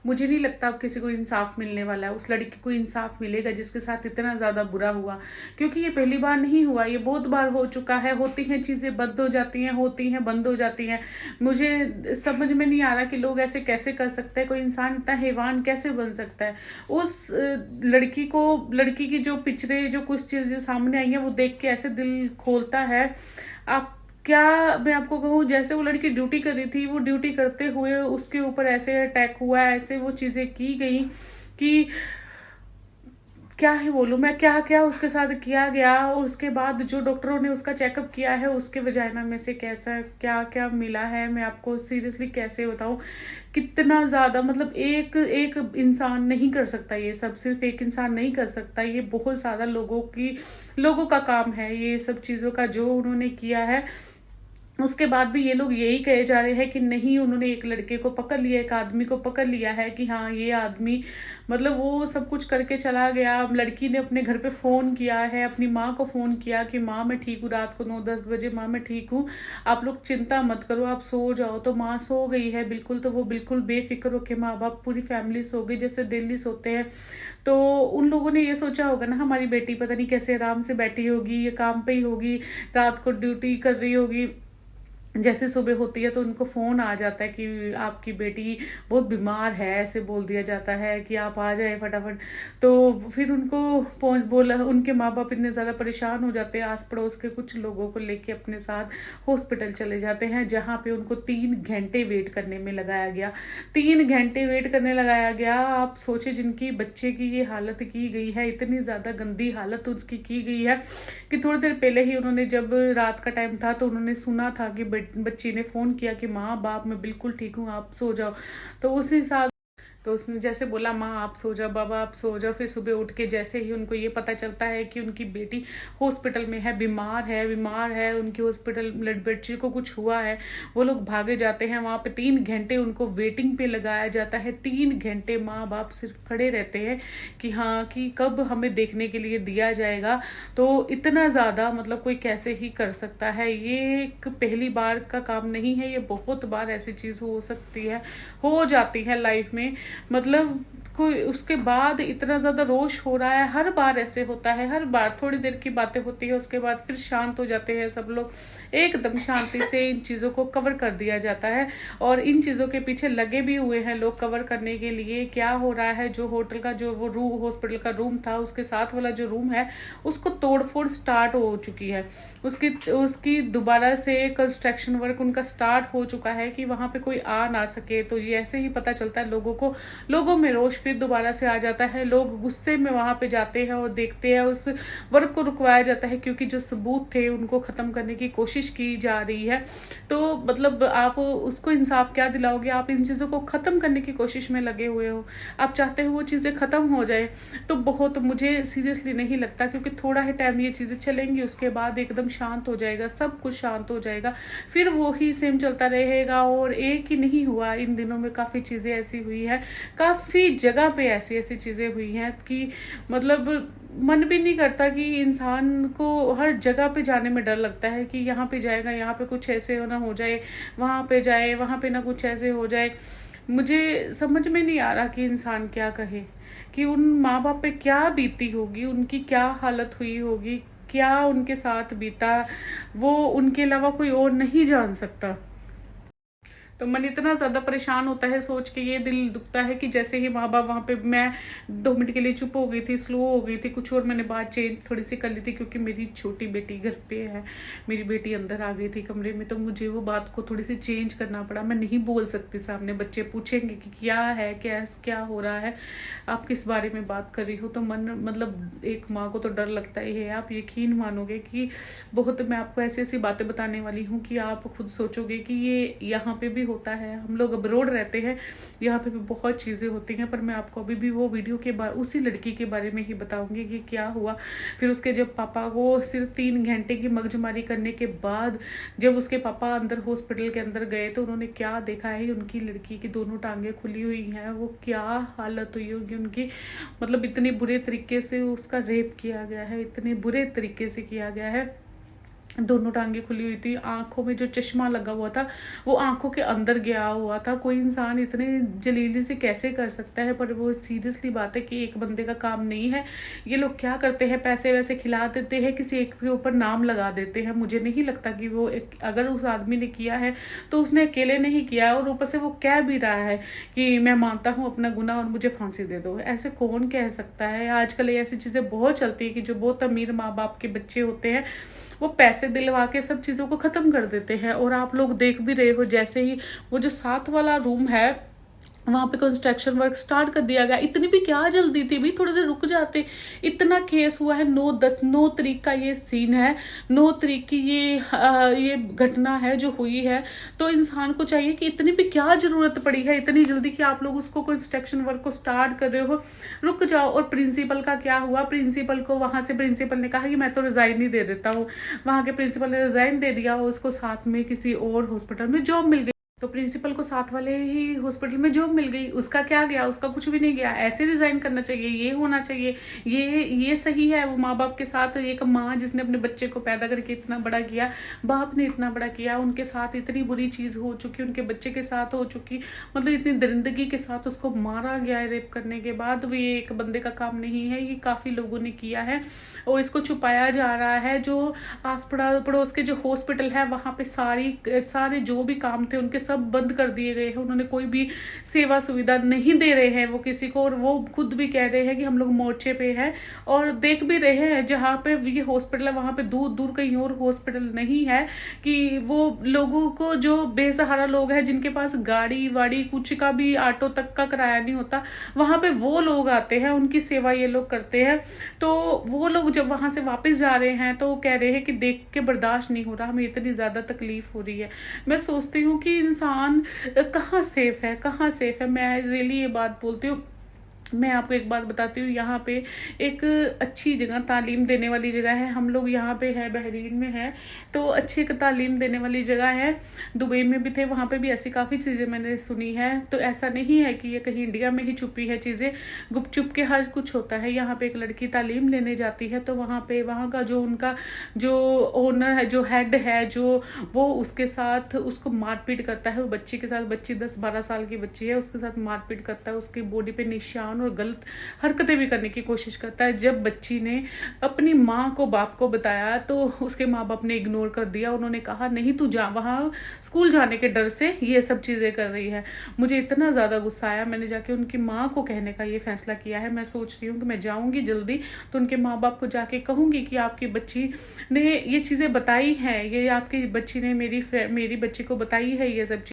मुझे नहीं लगता अब किसी को इंसाफ मिलने वाला है। उस लड़की को इंसाफ मिलेगा जिसके साथ इतना ज़्यादा बुरा हुआ, क्योंकि ये पहली बार नहीं हुआ, ये बहुत बार हो चुका है। होती हैं चीज़ें, बंद हो जाती हैं, होती हैं बंद हो जाती हैं। मुझे समझ में नहीं आ रहा कि लोग ऐसे कैसे कर सकते हैं, कोई इंसान इतना हैवान कैसे बन सकता है। उस लड़की की जो पिक्चरें, जो कुछ चीज़ें सामने आई हैं, वो देख के ऐसे दिल खोलता है। आप क्या, मैं आपको कहूँ, जैसे वो लड़की ड्यूटी कर रही थी, वो ड्यूटी करते हुए उसके ऊपर ऐसे अटैक हुआ, ऐसे वो चीज़ें की गई कि क्या ही बोलूँ मैं, क्या क्या उसके साथ किया गया। और उसके बाद जो डॉक्टरों ने उसका चेकअप किया है, उसके वजाइना में से कैसा क्या क्या मिला है, मैं आपको सीरियसली कैसे बताऊँ। कितना ज़्यादा, मतलब एक एक इंसान नहीं कर सकता ये सब, सिर्फ एक इंसान नहीं कर सकता ये, बहुत ज़्यादा लोगों का काम है ये सब चीज़ों का जो उन्होंने किया है। उसके बाद भी ये लोग यही कहे जा रहे हैं कि नहीं, उन्होंने एक लड़के को पकड़ लिया, एक आदमी को पकड़ लिया है कि हाँ ये आदमी, मतलब वो सब कुछ करके चला गया। अब लड़की ने अपने घर पे फ़ोन किया है, अपनी माँ को फ़ोन किया कि माँ मैं ठीक हूँ, रात को 9-10 बजे, माँ मैं ठीक हूँ, आप लोग चिंता मत करो, आप सो जाओ। तो माँ सो गई है बिल्कुल, तो वो बिल्कुल बेफिक्र होके, माँ बाप पूरी फैमिली सो गई जैसे दिल्ली सोते हैं। तो उन लोगों ने ये सोचा होगा ना, हमारी बेटी पता नहीं कैसे आराम से बैठी होगी, ये काम पे ही होगी, रात को ड्यूटी कर रही होगी, जैसे सुबह होती है तो उनको फ़ोन आ जाता है कि आपकी बेटी बहुत बीमार है, ऐसे बोल दिया जाता है कि आप आ जाए फटाफट। तो फिर उनको पहुँच बोला, उनके माँ बाप इतने ज़्यादा परेशान हो जाते हैं, आस पड़ोस के कुछ लोगों को लेके अपने साथ हॉस्पिटल चले जाते हैं, जहाँ पे उनको 3 घंटे वेट करने में लगाया गया। 3 घंटे वेट करने लगाया गया। आप सोचे, जिनकी बच्चे की ये हालत की गई है, इतनी ज़्यादा गंदी हालत उसकी की गई है कि थोड़ी देर पहले ही उन्होंने, जब रात का टाइम था, तो उन्होंने सुना था कि बच्ची ने फ़ोन किया कि माँ बाप मैं बिल्कुल ठीक हूँ, आप सो जाओ। तो उस हिसाब, तो उसने जैसे बोला माँ आप सो जाओ, बाबा आप सो जाओ। फिर सुबह उठ के जैसे ही उनको ये पता चलता है कि उनकी बेटी हॉस्पिटल में है, बीमार है, उनकी हॉस्पिटल ब्लड बच्ची को कुछ हुआ है, वो लोग भागे जाते हैं वहाँ पे। 3 घंटे उनको वेटिंग पे लगाया जाता है। 3 घंटे माँ बाप सिर्फ खड़े रहते हैं कि हाँ, कि कब हमें देखने के लिए दिया जाएगा। तो इतना ज़्यादा, मतलब कोई कैसे ही कर सकता है। ये एक पहली बार का काम नहीं है, ये बहुत बार ऐसी चीज़ हो सकती है, हो जाती है लाइफ में। मतलब कोई, उसके बाद इतना ज्यादा रोष हो रहा है, हर बार ऐसे होता है, हर बार थोड़ी देर की बातें होती है, उसके बाद फिर शांत हो जाते हैं सब लोग, एकदम शांति से इन चीजों को कवर कर दिया जाता है। और इन चीजों के पीछे लगे भी हुए हैं लोग कवर करने के लिए। क्या हो रहा है, जो होटल का जो वो रूम, हॉस्पिटल का रूम था, उसके साथ वाला जो रूम है, उसको तोड़फोड़ स्टार्ट हो चुकी है। उसकी उसकी दोबारा से कंस्ट्रक्शन वर्क उनका स्टार्ट हो चुका है कि वहां पे कोई आ ना सके। तो ये ऐसे ही पता चलता है लोगों को, लोगों में रोष फिर दोबारा से आ जाता है, लोग गुस्से में वहां पे जाते हैं और देखते हैं, उस वर्क को रुकवाया जाता है क्योंकि जो सबूत थे उनको खत्म करने की कोशिश की जा रही है। तो मतलब आप उसको इंसाफ क्या दिलाओगे, आप इन चीजों को खत्म करने की कोशिश में लगे हुए हो, आप चाहते हो वो चीजें खत्म हो जाए। तो बहुत, मुझे सीरियसली नहीं लगता, क्योंकि थोड़ा ही टाइम ये चीजें चलेंगी, उसके बाद एकदम शांत हो जाएगा, सब कुछ शांत हो जाएगा, फिर वो ही सेम चलता रहेगा। और एक ही नहीं हुआ, इन दिनों में काफ़ी चीज़ें ऐसी हुई है, काफ़ी जगह पे ऐसी ऐसी चीज़ें हुई हैं कि मतलब मन भी नहीं करता, कि इंसान को हर जगह पे जाने में डर लगता है कि यहाँ पे जाएगा, यहाँ पे कुछ ऐसे ना हो जाए, वहाँ पे जाए, वहाँ पे ना कुछ ऐसे हो जाए। मुझे समझ में नहीं आ रहा कि इंसान क्या कहे, कि उन माँ बाप पे क्या बीती होगी, उनकी क्या हालत हुई होगी, क्या उनके साथ बीता, वो उनके अलावा कोई और नहीं जान सकता। तो मन इतना ज़्यादा परेशान होता है सोच के, ये दिल दुखता है कि जैसे ही माँ बाप वहाँ पे, मैं 2 मिनट के लिए चुप हो गई थी, स्लो हो गई थी कुछ, और मैंने बात चेंज थोड़ी सी कर ली थी क्योंकि मेरी छोटी बेटी घर पे है, मेरी बेटी अंदर आ गई थी कमरे में, तो मुझे वो बात को थोड़ी सी चेंज करना पड़ा। मैं नहीं बोल सकती सामने, बच्चे पूछेंगे कि क्या है, क्या हो रहा है, आप किस बारे में बात कर रही हो। तो मन, मतलब एक माँ को तो डर लगता ही है। आप यकीन मानोगे कि बहुत, मैं आपको ऐसी ऐसी बातें बताने वाली हूँ कि आप खुद सोचोगे कि ये यहाँ पे भी होता है, हम लोग अब्रोड रहते हैं, यहाँ पे भी बहुत चीज़ें होती हैं। पर मैं आपको अभी भी वो वीडियो के बाद उसी लड़की के बारे में ही बताऊंगी कि क्या हुआ। फिर उसके जब पापा को सिर्फ 3 घंटे की मगजमारी करने के बाद जब उसके पापा अंदर हॉस्पिटल के अंदर गए, तो उन्होंने क्या देखा है, उनकी लड़की की दोनों टांगें खुली हुई हैं, वो क्या हालत हुई होगी उनकी, मतलब इतने बुरे तरीके से उसका रेप किया गया है, इतने बुरे तरीके से किया गया है। दोनों टांगे खुली हुई थी, आंखों में जो चश्मा लगा हुआ था वो आंखों के अंदर गया हुआ था। कोई इंसान इतने जलीली से कैसे कर सकता है? पर वो सीरियसली बात है कि एक बंदे का काम नहीं है। ये लोग क्या करते हैं, पैसे वैसे खिला देते हैं, किसी एक के ऊपर नाम लगा देते हैं। मुझे नहीं लगता कि वो अगर उस आदमी ने किया है तो उसने अकेले नहीं किया, और ऊपर से वो कह भी रहा है कि मैं मानता हूँ अपना गुनाह और मुझे फांसी दे दो। ऐसे कौन कह सकता है? आजकल ऐसी चीज़ें बहुत चलती है कि जो बहुत अमीर माँ बाप के बच्चे होते हैं वो पैसे दिलवा के सब चीज़ों को ख़त्म कर देते हैं। और आप लोग देख भी रहे हो, जैसे ही वो जो 7 वाला रूम है वहाँ पे कंस्ट्रक्शन वर्क स्टार्ट कर दिया गया। इतनी भी क्या जल्दी थी भाई, थोड़ी देर रुक जाते। इतना केस हुआ है। 9 तारीख का ये सीन है, 9 तारीख की ये घटना है जो हुई है। तो इंसान को चाहिए कि इतनी भी क्या जरूरत पड़ी है इतनी जल्दी कि आप लोग उसको कंस्ट्रक्शन वर्क को स्टार्ट कर रहे हो, रुक जाओ। और प्रिंसिपल का क्या हुआ? प्रिंसिपल को वहां से प्रिंसिपल ने कहा कि मैं तो रिजाइन ही दे देता हूँ। वहां के प्रिंसिपल ने रिजाइन दे दिया, उसको साथ में किसी और हॉस्पिटल में जॉब मिल गई। तो प्रिंसिपल को साथ वाले ही हॉस्पिटल में जॉब मिल गई, उसका क्या गया? उसका कुछ भी नहीं गया। ऐसे रिजाइन करना चाहिए, ये होना चाहिए, ये सही है। वो माँ बाप के साथ, एक माँ जिसने अपने बच्चे को पैदा करके इतना बड़ा किया, बाप ने इतना बड़ा किया, उनके साथ इतनी बुरी चीज हो चुकी, उनके बच्चे के साथ हो चुकी, मतलब इतनी दरिंदगी के साथ उसको मारा गया है रेप करने के बाद। वो ये एक बंदे का काम नहीं है, ये काफी लोगों ने किया है और इसको छुपाया जा रहा है। जो आस पड़ोस के जो हॉस्पिटल है वहां पे सारे जो भी काम थे उनके सब बंद कर दिए गए हैं। उन्होंने कोई भी सेवा सुविधा नहीं दे रहे हैं वो किसी को, और वो खुद भी कह रहे हैं कि हम लोग मोर्चे पे हैं। और देख भी रहे हैं जहाँ पे ये हॉस्पिटल है वहां पे दूर दूर कहीं और हॉस्पिटल नहीं है कि वो लोगों को, जो बेसहारा लोग हैं जिनके पास गाड़ी वाड़ी कुछ का भी ऑटो तक का किराया नहीं होता, वहां पे वो लोग आते हैं, उनकी सेवा ये लोग करते हैं। तो वो लोग जब वहां से वापस जा रहे हैं तो कह रहे हैं कि देख के बर्दाश्त नहीं हो रहा, हमें इतनी ज्यादा तकलीफ हो रही है। मैं सोचती हूँ कि इंसान कहाँ सेफ है, कहाँ सेफ है। मैं रियली ये बात बोलती हूँ। मैं आपको एक बात बताती हूँ, यहाँ पे एक अच्छी जगह, तालीम देने वाली जगह है। हम लोग यहाँ पे है, बहरीन में है, तो अच्छी एक तालीम देने वाली जगह है। दुबई में भी थे, वहाँ पे भी ऐसी काफ़ी चीज़ें मैंने सुनी है। तो ऐसा नहीं है कि ये कहीं इंडिया में ही छुपी है चीज़ें, गुप चुप के हर कुछ होता है। यहाँ पे एक लड़की तालीम लेने जाती है तो वहाँ का जो उनका जो ओनर है, जो हेड है, जो वो उसके साथ उसको मारपीट करता है। वो बच्ची के साथ, बच्ची 10-12 साल की बच्ची है, उसके साथ मारपीट करता है, उसकी बॉडी पे निशान और गलत हरकतें भी करने की कोशिश करता है। जब बच्ची ने अपनी माँ को, बाप को बताया तो उसके माँ बाप ने इग्नोर कर दिया। उन्होंने कहा नहीं तू जा, वहाँ स्कूल जाने के डर से ये सब चीजें कर रही है। मुझे इतना ज्यादा गुस्सा आया, मैंने जाके उनकी माँ को कहने का ये फैसला किया है। मैं सोच रही हूँ कि मैं जाऊंगी जल्दी तो उनके माँ बाप को जाके कहूंगी कि आपकी बच्ची ने ये चीजें बताई हैं, ये आपकी बच्ची ने मेरी बच्ची को बताई है ये सब।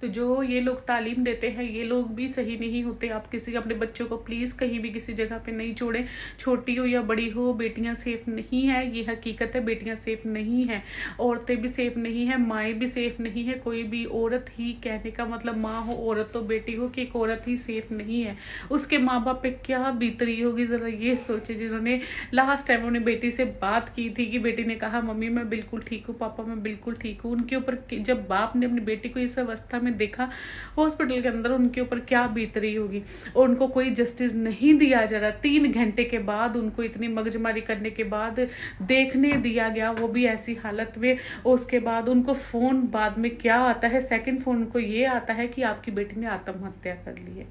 तो जो ये लोग तालीम देते हैं ये लोग भी सही नहीं होते। आप किसी अपने बच्चों को प्लीज़ कहीं भी किसी जगह पे नहीं छोड़ें, छोटी हो या बड़ी हो। बेटियां सेफ नहीं है, ये हकीकत है। बेटियां सेफ नहीं है, औरतें भी सेफ नहीं है, माएँ भी सेफ नहीं है। कोई भी औरत ही, कहने का मतलब माँ हो, औरत तो बेटी हो, कि एक औरत ही सेफ नहीं है। उसके माँ बाप पे क्या बीत रही होगी ज़रा ये सोचे, जिन्होंने लास्ट टाइम अपनी बेटी से बात की थी कि बेटी ने कहा मम्मी मैं बिल्कुल ठीक हूँ, पापा मैं बिल्कुल ठीक हूँ। उनके ऊपर जब बाप ने अपनी बेटी को इस अवस्था में देखा हॉस्पिटल के अंदर, उनके ऊपर क्या बीत रही होगी। और उनको कोई जस्टिस नहीं दिया जा रहा। 3 घंटे के बाद उनको इतनी मगजमारी करने के बाद देखने दिया गया, वो भी ऐसी हालत में। और उसके बाद उनको फोन बाद में क्या आता है, सेकंड फोन उनको ये आता है कि आपकी बेटी ने आत्महत्या कर ली है,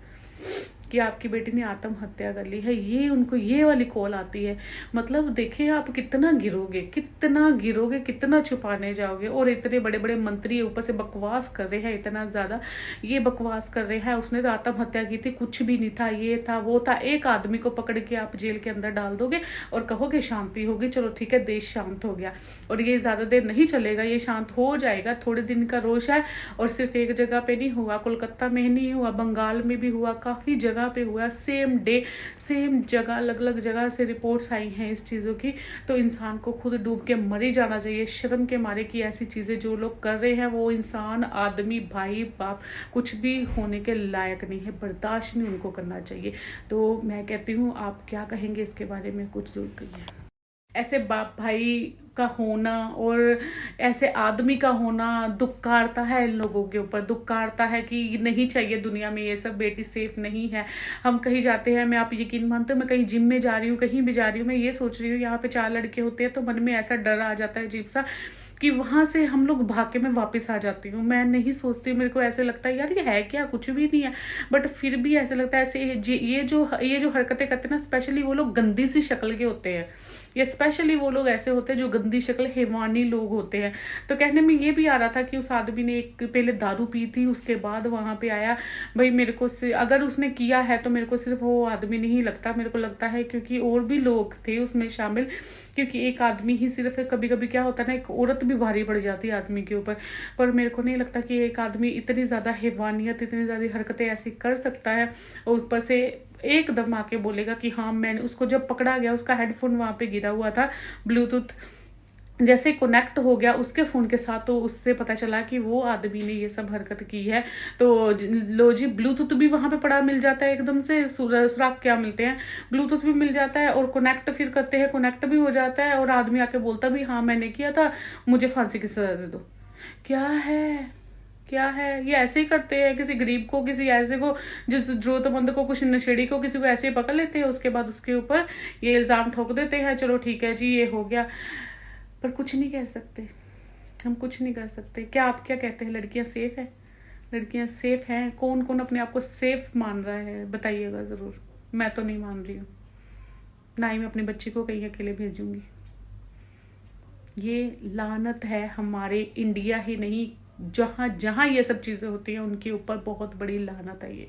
कि आपकी बेटी ने आत्महत्या कर ली है। ये उनको ये वाली कॉल आती है। मतलब देखिए आप कितना गिरोगे, कितना छुपाने जाओगे। और इतने बड़े बड़े मंत्री ऊपर से बकवास कर रहे हैं, इतना ज्यादा ये बकवास कर रहे हैं। उसने तो आत्महत्या की थी, कुछ भी नहीं था, ये था वो था। एक आदमी को पकड़ के आप जेल के अंदर डाल दोगे और कहोगे शांति होगी, चलो ठीक है देश शांत हो गया। और ये ज्यादा देर नहीं चलेगा, ये शांत हो जाएगा, थोड़े दिन का रोष है। और सिर्फ एक जगह पे नहीं हुआ, कोलकाता में नहीं हुआ, बंगाल में भी हुआ, काफी जगह पे हुआ। सेम डे सेम जगह, अलग अलग जगह से रिपोर्ट्स आई हैं इस चीजों की। तो इंसान को खुद डूब के मर ही जाना चाहिए शर्म के मारे कि ऐसी चीजें जो लोग कर रहे हैं वो इंसान, आदमी, भाई, बाप कुछ भी होने के लायक नहीं है। बर्दाश्त नहीं उनको करना चाहिए। तो मैं कहती हूँ आप क्या कहेंगे इसके बारे में, कुछ जरूर कहिए। ऐसे बाप भाई का होना और ऐसे आदमी का होना दुख काटता है इन लोगों के ऊपर, दुख काटता है कि नहीं चाहिए दुनिया में ये सब, बेटी सेफ नहीं है। हम कहीं जाते हैं, मैं आप यकीन मानते हो, मैं कहीं जिम में जा रही हूँ, कहीं भी जा रही हूँ, मैं ये सोच रही हूँ यहाँ पे 4 लड़के होते हैं तो मन में ऐसा डर आ जाता है अजीब सा कि वहां से हम लोग भाग के मैं वापस आ जाती हूँ। मैं नहीं सोचती, मेरे को ऐसे लगता है यार ये है क्या, कुछ भी नहीं है, बट फिर भी ऐसे लगता है ऐसे ये जो हरकतें करते हैं ना, स्पेशली वो लोग गंदी सी शक्ल के होते हैं, ये स्पेशली वो लोग ऐसे होते हैं जो गंदी शक्ल हैवानी लोग होते हैं। तो कहने में ये भी आ रहा था कि उस आदमी ने एक पहले दारू पी थी, उसके बाद वहां पे आया। भाई मेरे को अगर उसने किया है तो मेरे को सिर्फ वो आदमी नहीं लगता, मेरे को लगता है क्योंकि और भी लोग थे उसमें शामिल, क्योंकि एक आदमी ही सिर्फ है, कभी कभी क्या होता है ना, एक औरत भी भारी पड़ जाती है आदमी के ऊपर। पर मेरे को नहीं लगता कि एक आदमी इतनी ज़्यादा हैवानियत, इतनी ज़्यादा हरकतें ऐसी कर सकता है और ऊपर से एकदम आके बोलेगा कि हाँ मैंने उसको, जब पकड़ा गया उसका हेडफोन वहां पे गिरा हुआ था, ब्लूटूथ जैसे कनेक्ट हो गया उसके फ़ोन के साथ, तो उससे पता चला कि वो आदमी ने ये सब हरकत की है। तो लो जी, ब्लूटूथ भी वहाँ पे पड़ा मिल जाता है, एकदम से सुराग क्या मिलते हैं, ब्लूटूथ भी मिल जाता है और कनेक्ट फिर करते हैं, कनेक्ट भी हो जाता है और आदमी आके बोलता भी हाँ मैंने किया था, मुझे फांसी की सजा दे दो। क्या है, क्या है ये, ऐसे ही करते हैं किसी गरीब को, किसी ऐसे को, जिस जरूरतमंद को, कुछ नशेड़ी को, किसी को ऐसे ही पकड़ लेते हैं, उसके बाद उसके ऊपर ये इल्ज़ाम ठोक देते हैं, चलो ठीक है जी ये हो गया। पर कुछ नहीं कह सकते, हम कुछ नहीं कर सकते। क्या आप क्या कहते हैं, लड़कियां सेफ है? लड़कियां सेफ हैं? कौन कौन अपने आप को सेफ मान रहा है बताइएगा ज़रूर। मैं तो नहीं मान रही हूँ, ना ही मैं अपनी बच्ची को कहीं अकेले भेजूंगी। ये लानत है हमारे इंडिया ही नहीं, जहाँ जहाँ ये सब चीज़ें होती हैं उनके ऊपर बहुत बड़ी लानत है ये।